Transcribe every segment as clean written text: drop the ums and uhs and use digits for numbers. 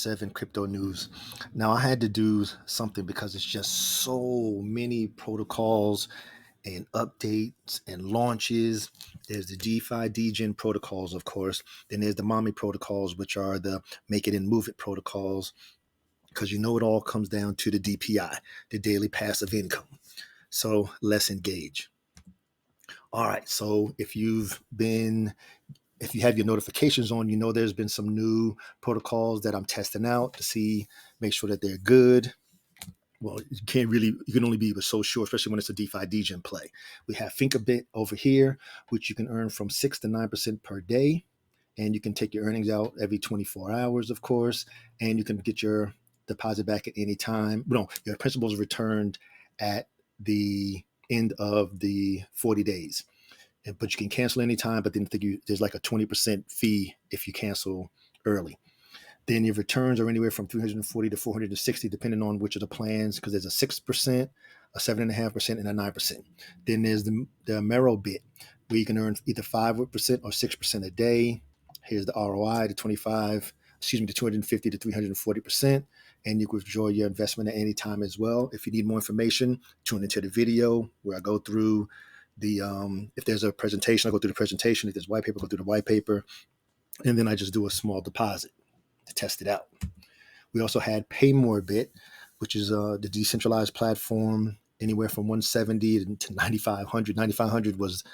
24/7 crypto news. Now, I had to do something because it's just so many protocols and updates and launches. There's the G.I.F.I, DGen protocols, of course. Then there's the MAMI protocols, which are the make it and move it protocols, because it all comes down to the DPI, the daily passive income. So let's engage. All right. So if you have your notifications on, there's been some new protocols that I'm testing out to make sure that they're good. Well, you can only be so sure, especially when it's a DeFi DGen play. We have ThinkAbit over here, which you can earn from 6 to 9% per day. And you can take your earnings out every 24 hours, of course. And you can get your deposit back at any time. No, your principal is returned at the end of the 40 days. But you can cancel anytime, but then there's like a 20% fee if you cancel early. Then your returns are anywhere from 340 to 460, depending on which of the plans, because there's a 6%, a 7.5%, and a 9%. Then there's the Mero bit, where you can earn either 5% or 6% a day. Here's the ROI, the 250 to 340%. And you can withdraw your investment at any time as well. If you need more information, tune into the video where I go through if there's a presentation, I go through the presentation. If there's white paper, I go through the white paper. And then I just do a small deposit to test it out. We also had PayMoreBit, which is the decentralized platform, anywhere from 170 to 9,500. 9,500 was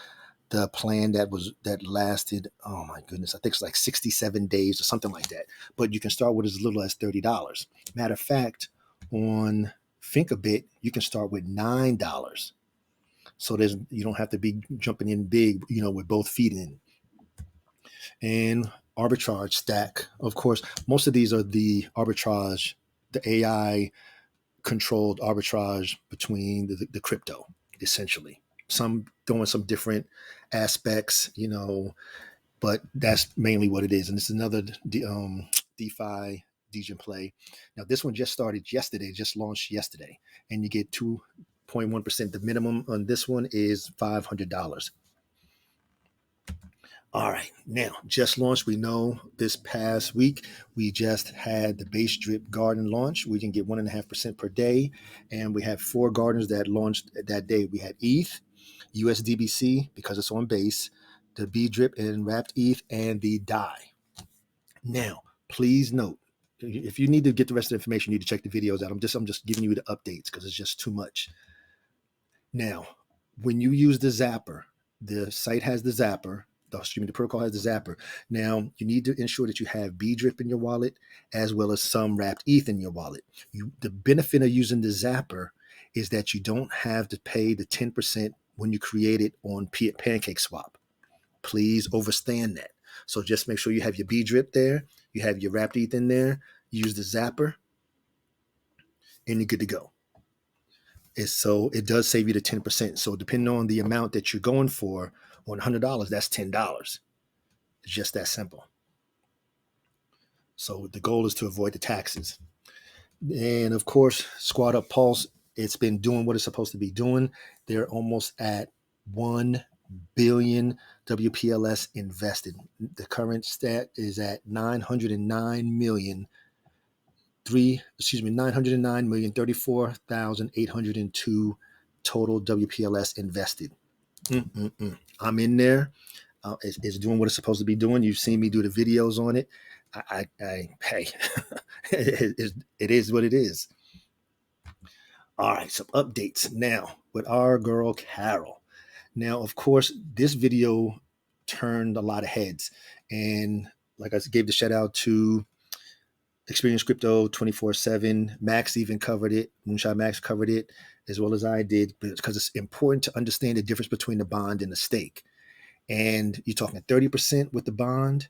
the plan that lasted, oh my goodness, I think it's like 67 days or something like that. But you can start with as little as $30. Matter of fact, on ThinkAbit, you can start with $9. So you don't have to be jumping in big, with both feet in. And arbitrage stack, of course, most of these are the arbitrage, the AI controlled arbitrage between the crypto, essentially. Some doing some different aspects, but that's mainly what it is. And this is another DeFi DGen play. Now, this one just started yesterday, just launched yesterday, and you get 2.1%. The minimum on this one is $500. All right, now just launched. We know this past week we just had the base drip garden launch. We can get 1.5% per day, and we have 4 gardens that launched that day. We had ETH, USDBC because it's on base, the B drip and wrapped ETH, and the DAI. Now, please note, if you need to get the rest of the information, you need to check the videos out. I'm just giving you the updates because it's just too much. Now, when you use the Zapper, the site has the Zapper. The protocol has the Zapper. Now, you need to ensure that you have B drip in your wallet as well as some wrapped ETH in your wallet. The benefit of using the Zapper is that you don't have to pay the 10% when you create it on PancakeSwap. Please understand that. So just make sure you have your B drip there, you have your wrapped ETH in there, use the Zapper, and you're good to go. So it does save you the 10%. So depending on the amount that you're going for, on $100, that's $10. It's just that simple. So the goal is to avoid the taxes. And of course, Squad Up Pulse, it's been doing what it's supposed to be doing. They're almost at 1 billion WPLS invested. The current stat is at 909,034,802 total WPLS invested. I'm in there. It's doing what it's supposed to be doing. You've seen me do the videos on it. Hey, it is what it is. All right, some updates now with our girl Carol. Now, of course, this video turned a lot of heads, and like I gave the shout out to Experience Crypto 24/7. Max even covered it. Moonshot Max covered it as well as I did, because it's important to understand the difference between the bond and the stake. And you're talking 30% with the bond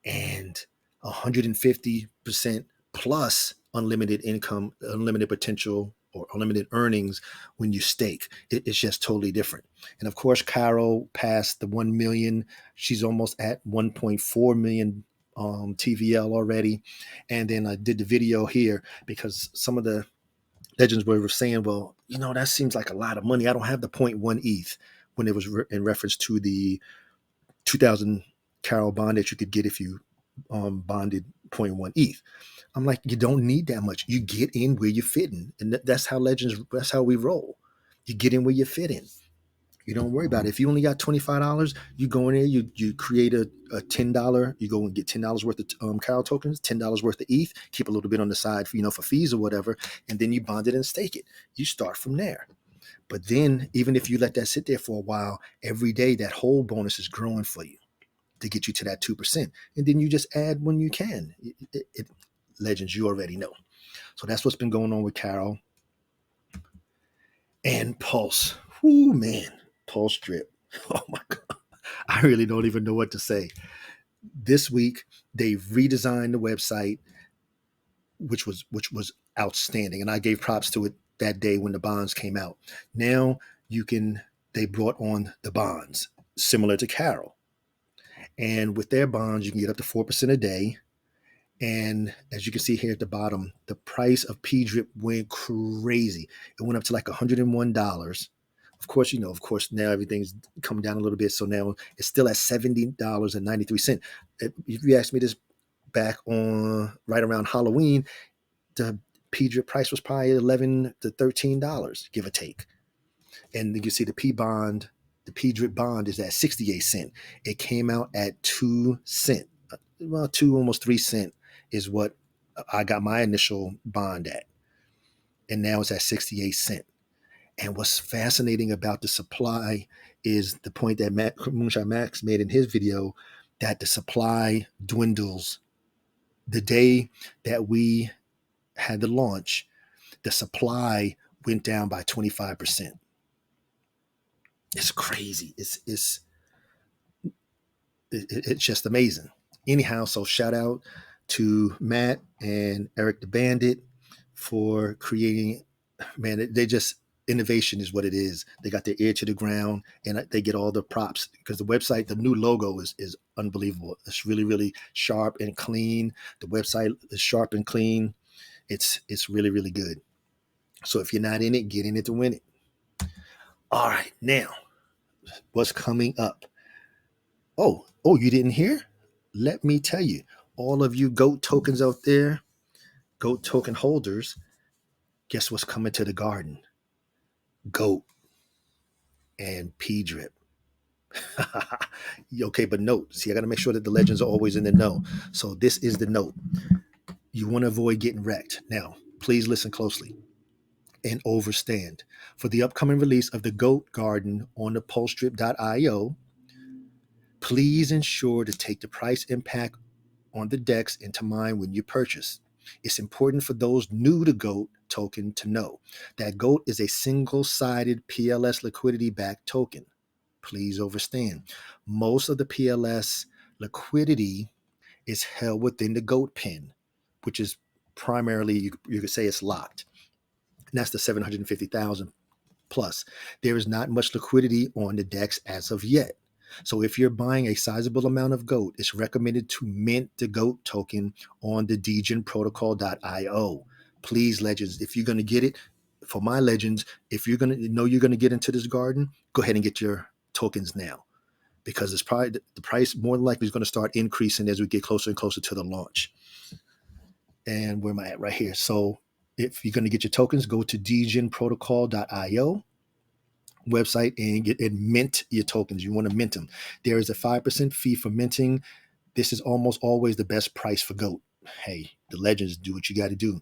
and 150% plus unlimited income, unlimited potential, or unlimited earnings when you stake. It's just totally different. And of course, Carol passed the 1 million. She's almost at 1.4 million TVL already. And then I did the video here because some of the legends were saying, well, that seems like a lot of money. I don't have the 0.1 ETH when it was in reference to the 2,000 Carol bond that you could get if you bonded 0.1 ETH. I'm like, you don't need that much. You get in where you fit in. And that's how Legends, that's how we roll. You get in where you fit in. You don't worry about it. If you only got $25, you go in there, you create a $10, you go and get $10 worth of Carol tokens, $10 worth of ETH, keep a little bit on the side for, for fees or whatever, and then you bond it and stake it. You start from there. But then even if you let that sit there for a while, every day that whole bonus is growing for you to get you to that 2%. And then you just add when you can. Legends, you already know. So that's what's been going on with Carol. And Pulse. Whoo, man. Pulse drip. Oh my God. I really don't even know what to say. This week, they've redesigned the website, which was outstanding. And I gave props to it that day when the bonds came out. Now they brought on the bonds, similar to Carol. And with their bonds, you can get up to 4% a day. And as you can see here at the bottom, the price of PDRIP went crazy. It went up to like $101. Of course, now everything's come down a little bit. So now it's still at $70.93. If you asked me this back on right around Halloween, the PDRIP price was probably $11 to $13, give or take. And you can see the PDRIP bond is at 68 cents. It came out at 2 cents. Well, 2, almost 3 cents is what I got my initial bond at. And now it's at 68 cents. And what's fascinating about the supply is the point that Moonshine Max made in his video, that the supply dwindles. The day that we had the launch, the supply went down by 25%. It's crazy. It's just amazing. Anyhow, so shout out to Matt and Eric the Bandit for creating, man, they just, innovation is what it is. They got their ear to the ground and they get all the props because the website, the new logo is unbelievable. It's really, really sharp and clean. The website is sharp and clean. It's really, really good. So if you're not in it, get in it to win it. All right, now what's coming up? Oh, you didn't hear? Let me tell you, all of you GOAT tokens out there, GOAT token holders, guess what's coming to the garden? GOAT and PDRIP. Okay, but note, see, I got to make sure that the legends are always in the know. So this is the note. You want to avoid getting wrecked. Now, please listen closely and overstand. For the upcoming release of the GOAT Garden on the PulseDrip.io, please ensure to take the price impact on the DEX into mind when you purchase. It's important for those new to GOAT token to know that GOAT is a single-sided PLS liquidity-backed token. Please understand. Most of the PLS liquidity is held within the GOAT pin, which is primarily, you could say it's locked. And that's the 750,000 plus. There is not much liquidity on the DEX as of yet. So if you're buying a sizable amount of GOAT, it's recommended to mint the GOAT token on the degenprotocol.io. Please, legends, if you're going to get it, for my legends, if you're going to know you're going to get into this garden, go ahead and get your tokens now, because it's probably the price more than likely is going to start increasing as we get closer and closer to the launch. And where am I at? Right here. So if you're going to get your tokens, go to degenprotocol.io website and mint your tokens. You want to mint them. There is a 5% fee for minting. This is almost always the best price for GOAT. Hey, the legends, do what you got to do.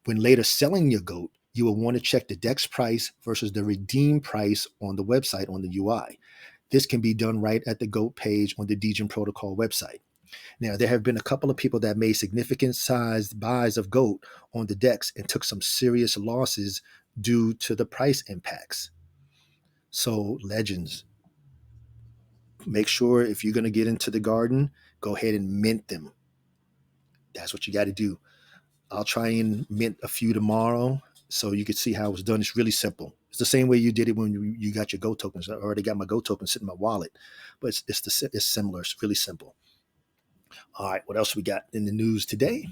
When later selling your GOAT, you will want to check the DEX price versus the redeem price on the website on the UI. This can be done right at the GOAT page on the Degen Protocol website. Now, there have been a couple of people that made significant sized buys of GOAT on the DEX and took some serious losses due to the price impacts. So, legends, make sure if you're going to get into the garden, go ahead and mint them. That's what you got to do. I'll try and mint a few tomorrow so you can see how it was done. It's really simple. It's the same way you did it when you got your GOAT tokens. I already got my GOAT token sitting in my wallet, but it's similar. It's really simple. All right, what else we got in the news today?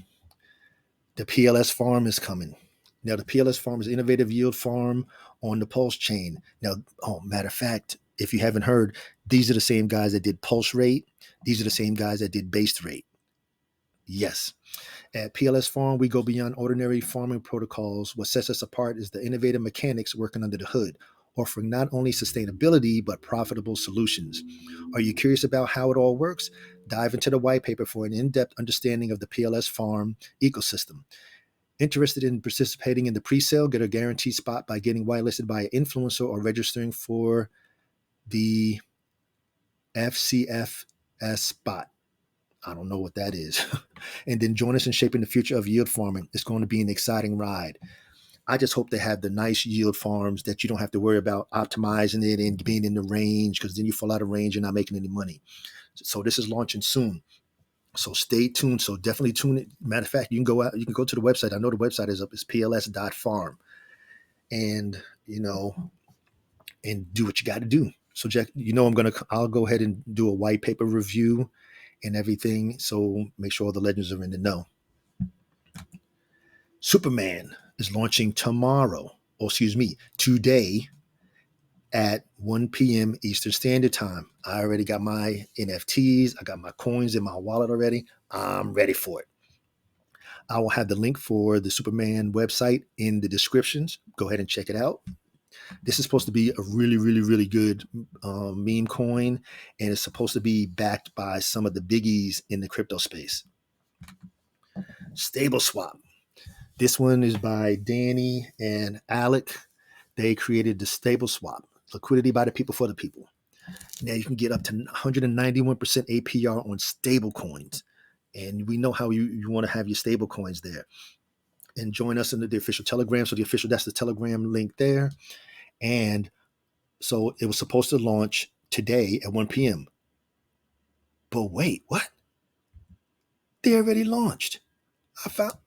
The PLS farm is coming. Now, the PLS farm is innovative yield farm on the Pulse chain. Now, matter of fact, if you haven't heard, these are the same guys that did Pulse rate. These are the same guys that did base rate. Yes. At PLS Farm, we go beyond ordinary farming protocols. What sets us apart is the innovative mechanics working under the hood, offering not only sustainability, but profitable solutions. Are you curious about how it all works? Dive into the white paper for an in depth understanding of the PLS Farm ecosystem. Interested in participating in the pre sale? Get a guaranteed spot by getting whitelisted by an influencer or registering for the FCFS spot. I don't know what that is. And then join us in shaping the future of yield farming. It's going to be an exciting ride. I just hope they have the nice yield farms that you don't have to worry about optimizing it and being in the range, because then you fall out of range and not making any money. So this is launching soon. So stay tuned. So definitely tune in. Matter of fact, you can go out, you can go to the website. I know the website is up, it's pls.farm. And and do what you got to do. So Jack, I'll go ahead and do a white paper review and everything. So make sure all the legends are in the know. Superman is launching today at 1 p.m. Eastern Standard Time. I already got my NFTs. I got my coins in my wallet already. I'm ready for it. I will have the link for the Superman website in the descriptions. Go ahead and check it out. This is supposed to be a really, really, really good meme coin, and it's supposed to be backed by some of the biggies in the crypto space. Stable Swap. This one is by Danny and Alec. They created the Stable Swap, liquidity by the people for the people. Now you can get up to 191% APR on stable coins. And we know how you want to have your stable coins there. And join us in the official Telegram. So that's the Telegram link there. And so it was supposed to launch today at 1 p.m. But wait, what? They already launched.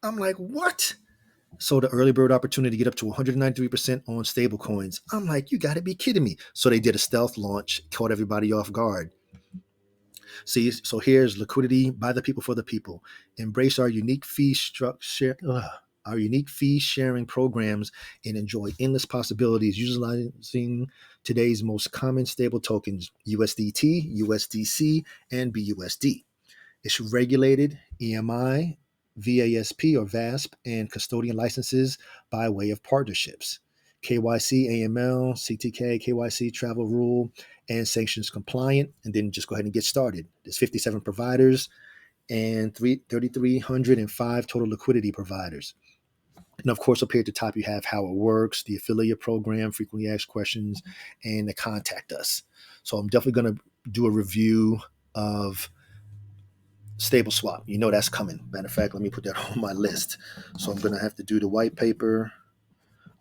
I'm like, what? So the early bird opportunity to get up to 193% on stable coins. I'm like, you got to be kidding me. So they did a stealth launch, caught everybody off guard. See, so here's liquidity by the people for the people. Embrace our unique fee structure. Our unique fee sharing programs and enjoy endless possibilities utilizing today's most common stable tokens, USDT, USDC, and BUSD. It's regulated EMI, VASP or VASP, and custodian licenses by way of partnerships. KYC, AML, CTK, KYC, travel rule, and sanctions compliant. And then just go ahead and get started. There's 57 providers and 3,305 total liquidity providers. And of course, up here at the top, you have how it works, the affiliate program, frequently asked questions, and the contact us. So I'm definitely going to do a review of Stable Swap. You know that's coming. Matter of fact, let me put that on my list. So I'm going to have to do the white paper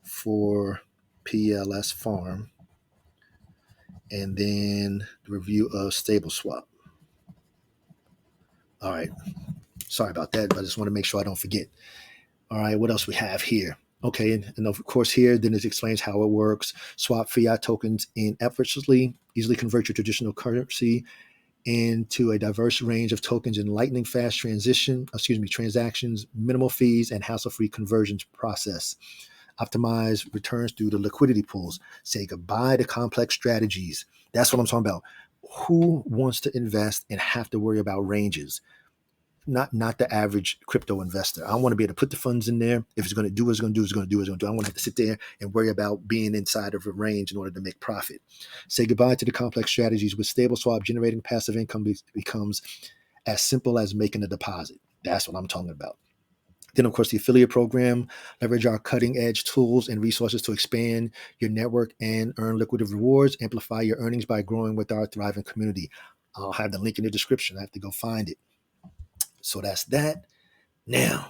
for PLS Farm and then the review of Stable Swap. All right. Sorry about that, but I just want to make sure I don't forget. All right, what else we have here? Okay, and of course here, then it explains how it works. Swap fiat tokens in effortlessly, easily convert your traditional currency into a diverse range of tokens in lightning fast transactions, minimal fees, and hassle-free conversions process. Optimize returns through the liquidity pools. Say goodbye to complex strategies. That's what I'm talking about. Who wants to invest and have to worry about ranges? Not the average crypto investor. I want to be able to put the funds in there. If it's going to do what it's going to do, it's going to do what it's going to do. I want to have to sit there and worry about being inside of a range in order to make profit. Say goodbye to the complex strategies. With Stable Swap, generating passive income becomes as simple as making a deposit. That's what I'm talking about. Then, of course, the affiliate program, leverage our cutting edge tools and resources to expand your network and earn liquidity rewards. Amplify your earnings by growing with our thriving community. I'll have the link in the description. I have to go find it. So that's that. Now,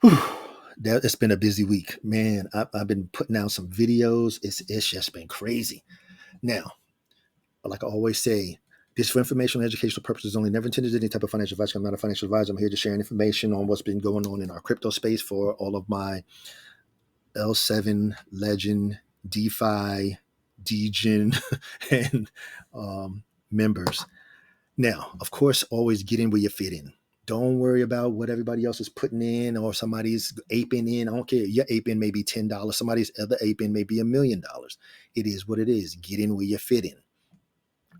it's been a busy week, man. I've been putting out some videos. It's just been crazy. Now, like I always say, this for informational and educational purposes only. Never intended any type of financial advice. I'm not a financial advisor. I'm here to share information on what's been going on in our crypto space for all of my L7 Legend, DeFi, DGen, and members. Now, of course, always get in where you fit in. Don't worry about what everybody else is putting in or somebody's aping in. I don't care. Your ape in may be $10. Somebody's other ape in may be $1 million. It is what it is. Get in where you fit in.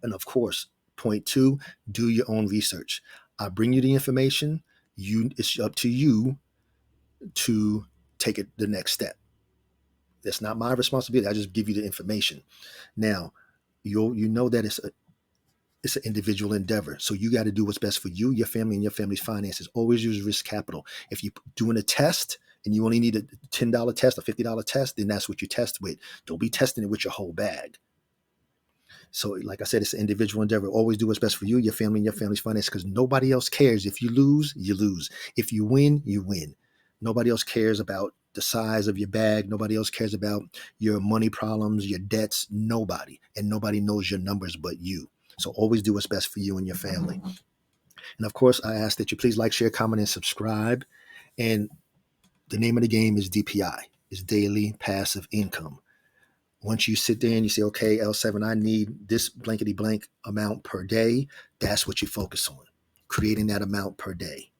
And of course, point two, do your own research. I bring you the information. It's up to you to take it the next step. That's not my responsibility. I just give you the information. Now, you know that it's an individual endeavor. So you got to do what's best for you, your family, and your family's finances. Always use risk capital. If you're doing a test and you only need a $10 test, a $50 test, then that's what you test with. Don't be testing it with your whole bag. So, like I said, it's an individual endeavor. Always do what's best for you, your family, and your family's finances, because nobody else cares. If you lose, you lose. If you win, you win. Nobody else cares about the size of your bag. Nobody else cares about your money problems, your debts. Nobody. And nobody knows your numbers but you. So always do what's best for you and your family. And of course, I ask that you please like, share, comment, and subscribe. And the name of the game is DPI. It's daily passive income. Once you sit there and you say, okay, L7, I need this blankety blank amount per day, that's what you focus on, creating that amount per day.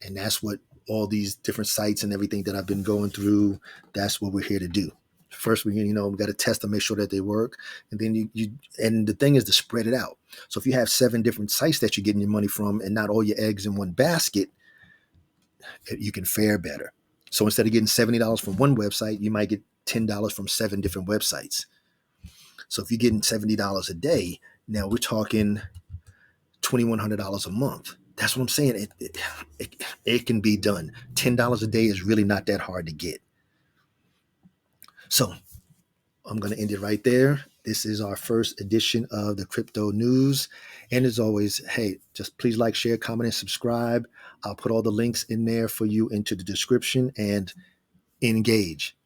And that's what all these different sites and everything that I've been going through, that's what we're here to do. First, we got to test them, make sure that they work. And then and the thing is to spread it out. So if you have 7 different sites that you're getting your money from and not all your eggs in one basket, you can fare better. So instead of getting $70 from one website, you might get $10 from 7 different websites. So if you're getting $70 a day, now we're talking $2,100 a month. That's what I'm saying. It can be done. $10 a day is really not that hard to get. So I'm going to end it right there. This is our first edition of the Crypto News. And as always, hey, just please like, share, comment, and subscribe. I'll put all the links in there for you into the description and engage.